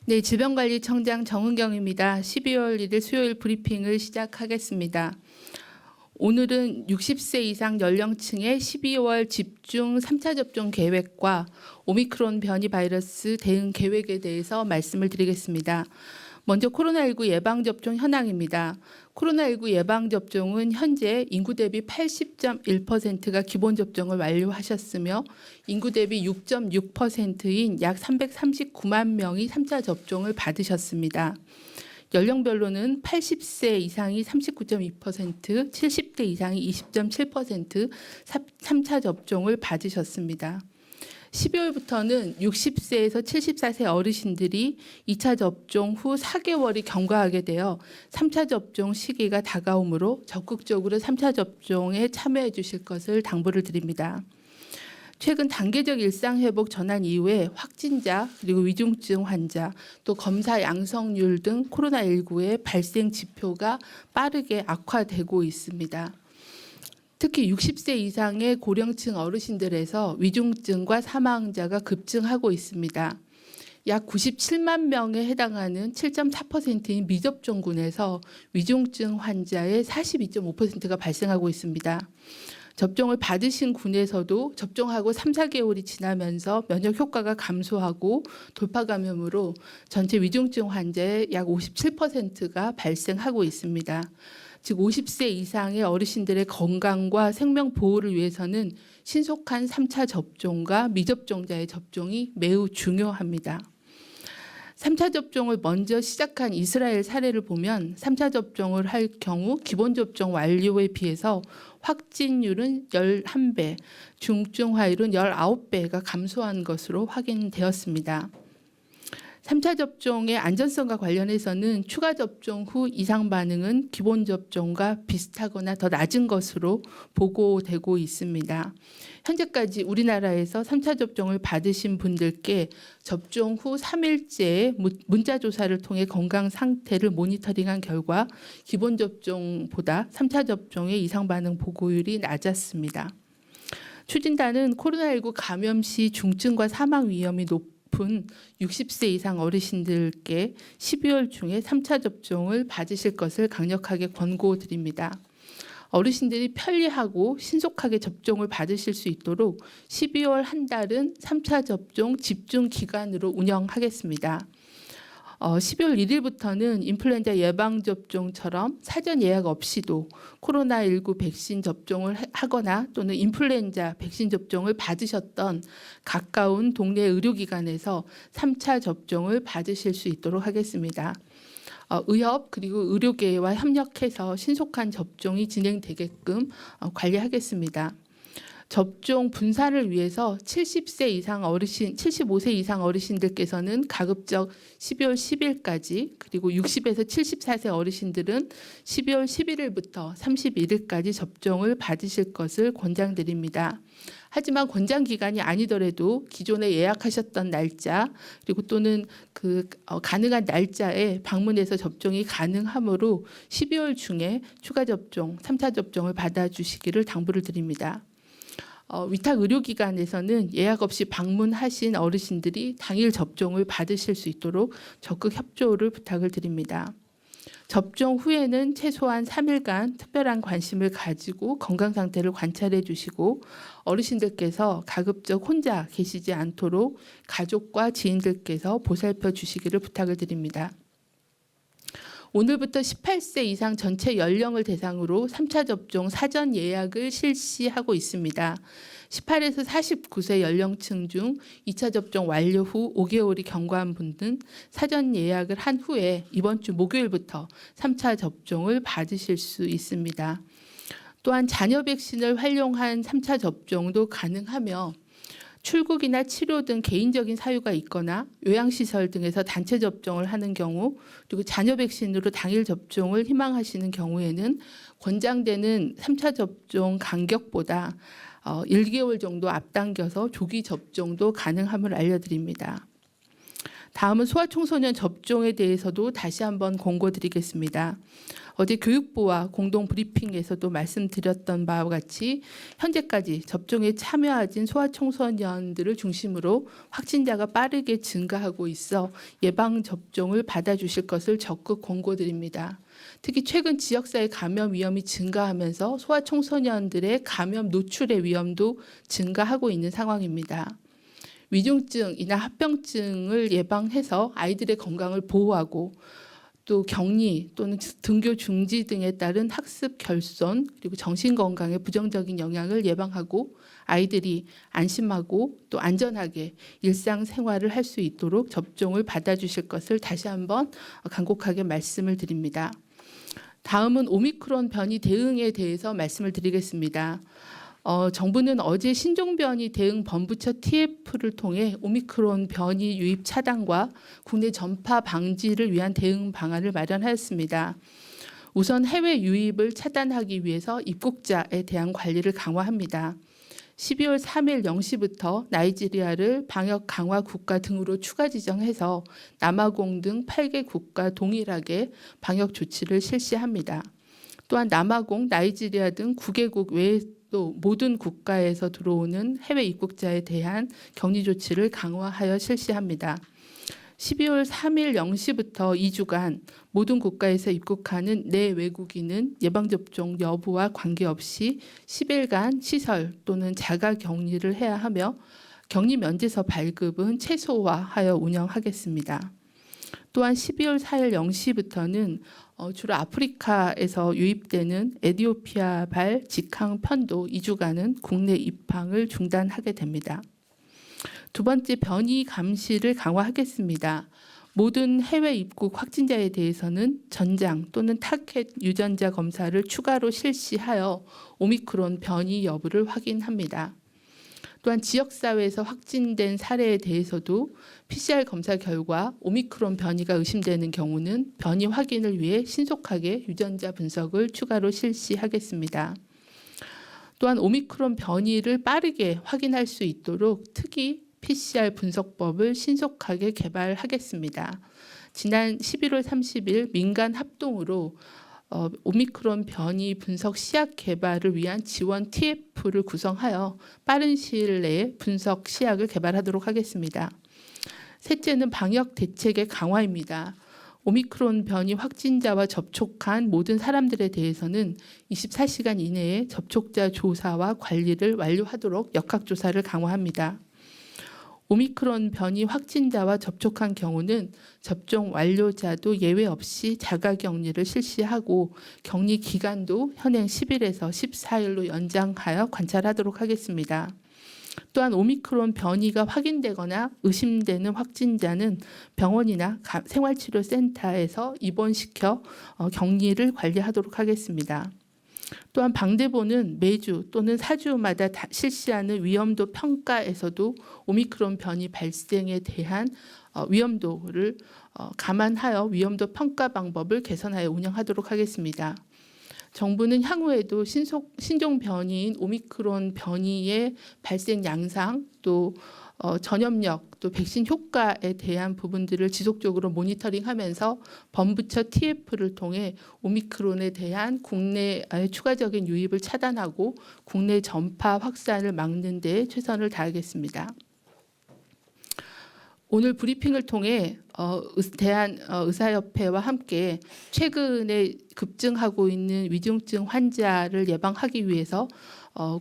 네, 질병관리청장 정은경입니다. 12월 1일 수요일 브리핑을 시작하겠습니다. 오늘은 60세 이상 연령층의 12월 집중 3차 접종 계획과 오미크론 변이 바이러스 대응 계획에 대해서 말씀을 드리겠습니다. 먼저 코로나19 예방접종 현황입니다. 코로나19 예방접종은 현재 인구 대비 80.1%가 기본접종을 완료하셨으며 인구 대비 6.6%인 약 339만 명이 3차 접종을 받으셨습니다. 연령별로는 80세 이상이 39.2%, 70대 이상이 20.7% 3차 접종을 받으셨습니다. 12월부터는 60세에서 74세 어르신들이 2차 접종 후 4개월이 경과하게 되어 3차 접종 시기가 다가오므로 적극적으로 3차 접종에 참여해 주실 것을 당부를 드립니다. 최근 단계적 일상회복 전환 이후에 확진자 그리고 위중증 환자 또 검사 양성률 등 코로나19의 발생 지표가 빠르게 악화되고 있습니다. 특히 60세 이상의 고령층 어르신들에서 위중증과 사망자가 급증하고 있습니다. 약 97만 명에 해당하는 7.4%인 미접종군에서 위중증 환자의 42.5%가 발생하고 있습니다. 접종을 받으신 군에서도 접종하고 3, 4개월이 지나면서 면역 효과가 감소하고 돌파 감염으로 전체 위중증 환자의 약 57%가 발생하고 있습니다. 즉 50세 이상의 어르신들의 건강과 생명 보호를 위해서는 신속한 3차 접종과 미접종자의 접종이 매우 중요합니다. 3차 접종을 먼저 시작한 이스라엘 사례를 보면 3차 접종을 할 경우 기본 접종 완료에 비해서 확진율은 11배, 중증화율은 19배가 감소한 것으로 확인되었습니다. 3차 접종의 안전성과 관련해서는 추가 접종 후 이상 반응은 기본 접종과 비슷하거나 더 낮은 것으로 보고되고 있습니다. 현재까지 우리나라에서 3차 접종을 받으신 분들께 접종 후 3일째 문자 조사를 통해 건강 상태를 모니터링한 결과 기본 접종보다 3차 접종의 이상 반응 보고율이 낮았습니다. 추진단은 코로나19 감염 시 중증과 사망 위험이 높은 60세 이상 어르신들께 12월 중에 3차 접종을 받으실 것을 강력하게 권고드립니다. 어르신들이 편리하고 신속하게 접종을 받으실 수 있도록 12월 한 달은 3차 접종 집중 기간으로 운영하겠습니다. 12월 1일부터는 인플루엔자 예방접종처럼 사전 예약 없이도 코로나19 백신 접종을 하거나 또는 인플루엔자 백신 접종을 받으셨던 가까운 동네 의료기관에서 3차 접종을 받으실 수 있도록 하겠습니다. 의협 그리고 의료계와 협력해서 신속한 접종이 진행되게끔 관리하겠습니다. 접종 분산을 위해서 70세 이상 어르신, 75세 이상 어르신들께서는 가급적 12월 10일까지 그리고 60에서 74세 어르신들은 12월 11일부터 31일까지 접종을 받으실 것을 권장드립니다. 하지만 권장 기간이 아니더라도 기존에 예약하셨던 날짜 그리고 또는 가능한 날짜에 방문해서 접종이 가능하므로 12월 중에 추가 접종, 3차 접종을 받아주시기를 당부를 드립니다. 위탁 의료기관에서는 예약 없이 방문하신 어르신들이 당일 접종을 받으실 수 있도록 적극 협조를 부탁을 드립니다. 접종 후에는 최소한 3일간 특별한 관심을 가지고 건강 상태를 관찰해 주시고 어르신들께서 가급적 혼자 계시지 않도록 가족과 지인들께서 보살펴 주시기를 부탁을 드립니다. 오늘부터 18세 이상 전체 연령을 대상으로 3차 접종 사전 예약을 실시하고 있습니다. 18에서 49세 연령층 중 2차 접종 완료 후 5개월이 경과한 분들은 사전 예약을 한 후에 이번 주 목요일부터 3차 접종을 받으실 수 있습니다. 또한 자녀 백신을 활용한 3차 접종도 가능하며 출국이나 치료 등 개인적인 사유가 있거나 요양시설 등에서 단체 접종을 하는 경우 그리고 자녀 백신으로 당일 접종을 희망하시는 경우에는 권장되는 3차 접종 간격보다 1개월 정도 앞당겨서 조기 접종도 가능함을 알려드립니다. 다음은 소아청소년 접종에 대해서도 다시 한번 공고드리겠습니다. 어제 교육부와 공동 브리핑에서도 말씀드렸던 바와 같이 현재까지 접종에 참여하진 소아청소년들을 중심으로 확진자가 빠르게 증가하고 있어 예방 접종을 받아주실 것을 적극 권고드립니다. 특히 최근 지역사회 감염 위험이 증가하면서 소아청소년들의 감염 노출의 위험도 증가하고 있는 상황입니다. 위중증이나 합병증을 예방해서 아이들의 건강을 보호하고 또 격리 또는 등교 중지 등에 따른 학습 결손 그리고 정신 건강에 부정적인 영향을 예방하고 아이들이 안심하고 또 안전하게 일상생활을 할 수 있도록 접종을 받아주실 것을 다시 한번 간곡하게 말씀을 드립니다. 다음은 오미크론 변이 대응에 대해서 말씀을 드리겠습니다. 정부는 어제 신종변이 대응 본부처 TF를 통해 오미크론 변이 유입 차단과 국내 전파 방지를 위한 대응 방안을 마련하였습니다. 우선 해외 유입을 차단하기 위해서 입국자에 대한 관리를 강화합니다. 12월 3일 0시부터 나이지리아를 방역 강화 국가 등으로 추가 지정해서 남아공 등 8개 국가 동일하게 방역 조치를 실시합니다. 또한 남아공, 나이지리아 등 9개국 외에 또 모든 국가에서 들어오는 해외 입국자에 대한 격리 조치를 강화하여 실시합니다. 12월 3일 0시부터 2주간 모든 국가에서 입국하는 내 외국인은 예방접종 여부와 관계없이 10일간 시설 또는 자가 격리를 해야 하며 격리 면제서 발급은 최소화하여 운영하겠습니다. 또한 12월 4일 0시부터는 주로 아프리카에서 유입되는 에티오피아발 직항 편도 2주간은 국내 입항을 중단하게 됩니다. 두 번째, 변이 감시를 강화하겠습니다. 모든 해외 입국 확진자에 대해서는 전장 또는 타켓 유전자 검사를 추가로 실시하여 오미크론 변이 여부를 확인합니다. 또한 지역사회에서 확진된 사례에 대해서도 PCR 검사 결과 오미크론 변이가 의심되는 경우는 변이 확인을 위해 신속하게 유전자 분석을 추가로 실시하겠습니다. 또한 오미크론 변이를 빠르게 확인할 수 있도록 특이 PCR 분석법을 신속하게 개발하겠습니다. 지난 11월 30일 민간 합동으로 오미크론 변이 분석 시약 개발을 위한 지원 TF를 구성하여 빠른 시일 내에 분석 시약을 개발하도록 하겠습니다. 셋째는 방역 대책의 강화입니다. 오미크론 변이 확진자와 접촉한 모든 사람들에 대해서는 24시간 이내에 접촉자 조사와 관리를 완료하도록 역학조사를 강화합니다. 오미크론 변이 확진자와 접촉한 경우는 접종 완료자도 예외 없이 자가격리를 실시하고 격리 기간도 현행 10일에서 14일로 연장하여 관찰하도록 하겠습니다. 또한 오미크론 변이가 확인되거나 의심되는 확진자는 병원이나 생활치료센터에서 입원시켜 격리를 관리하도록 하겠습니다. 또한 방대본은 매주 또는 4주마다 실시하는 위험도 평가에서도 오미크론 변이 발생에 대한 위험도를 감안하여 위험도 평가 방법을 개선하여 운영하도록 하겠습니다. 정부는 향후에도 신종 변이인 오미크론 변이의 발생 양상 또 전염력 또 백신 효과에 대한 부분들을 지속적으로 모니터링하면서 본부처 TF를 통해 오미크론에 대한 국내의 추가적인 유입을 차단하고 국내 전파 확산을 막는 데 최선을 다하겠습니다. 오늘 브리핑을 통해 대한의사협회와 함께 최근에 급증하고 있는 위중증 환자를 예방하기 위해서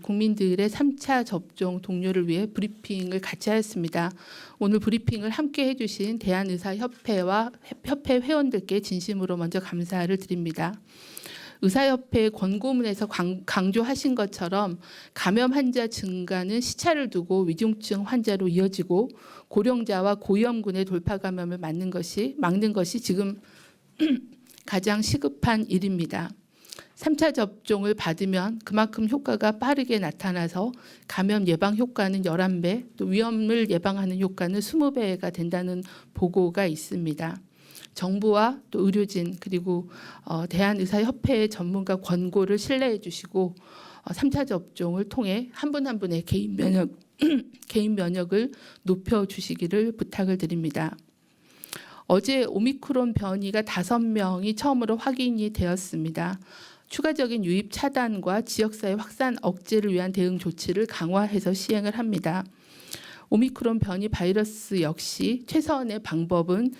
국민들의 3차 접종 동료를 위해 브리핑을 같이 하였습니다. 오늘 브리핑을 함께 해주신 대한의사협회와 협회 회원들께 진심으로 먼저 감사를 드립니다. 의사협회 권고문에서 강조하신 것처럼 감염 환자 증가는 시차를 두고 위중증 환자로 이어지고 고령자와 고위험군의 돌파 감염을 막는 것이 지금 가장 시급한 일입니다. 3차 접종을 받으면 그만큼 효과가 빠르게 나타나서 감염 예방 효과는 11배, 또 위험을 예방하는 효과는 20배가 된다는 보고가 있습니다. 정부와 또 의료진 그리고 대한의사협회의 전문가 권고를 신뢰해 주시고 3차 접종을 통해 한 분 한 분의 개인 면역을 높여 주시기를 부탁을 드립니다. 어제 오미크론 변이가 5명이 처음으로 확인이 되었습니다. 추가적인 유입 차단과 지역사회 확산 억제를 위한 대응 조치를 강화해서 시행을 합니다. 오미크론 변이 바이러스 역시 최선의 방법은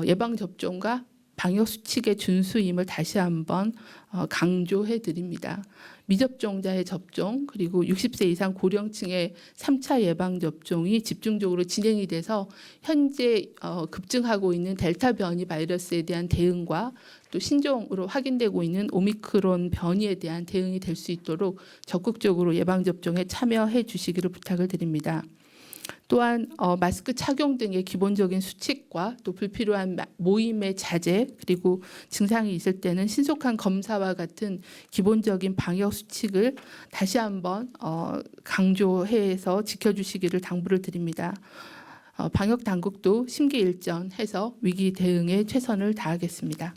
예방접종과 방역수칙의 준수임을 다시 한번 강조해 드립니다. 미접종자의 접종 그리고 60세 이상 고령층의 3차 예방접종이 집중적으로 진행이 돼서 현재 급증하고 있는 델타 변이 바이러스에 대한 대응과 또 신종으로 확인되고 있는 오미크론 변이에 대한 대응이 될 수 있도록 적극적으로 예방접종에 참여해 주시기를 부탁을 드립니다. 또한 마스크 착용 등의 기본적인 수칙과 또 불필요한 모임의 자제 그리고 증상이 있을 때는 신속한 검사와 같은 기본적인 방역 수칙을 다시 한번 강조해서 지켜주시기를 당부를 드립니다. 방역 당국도 심기일전해서 위기 대응에 최선을 다하겠습니다.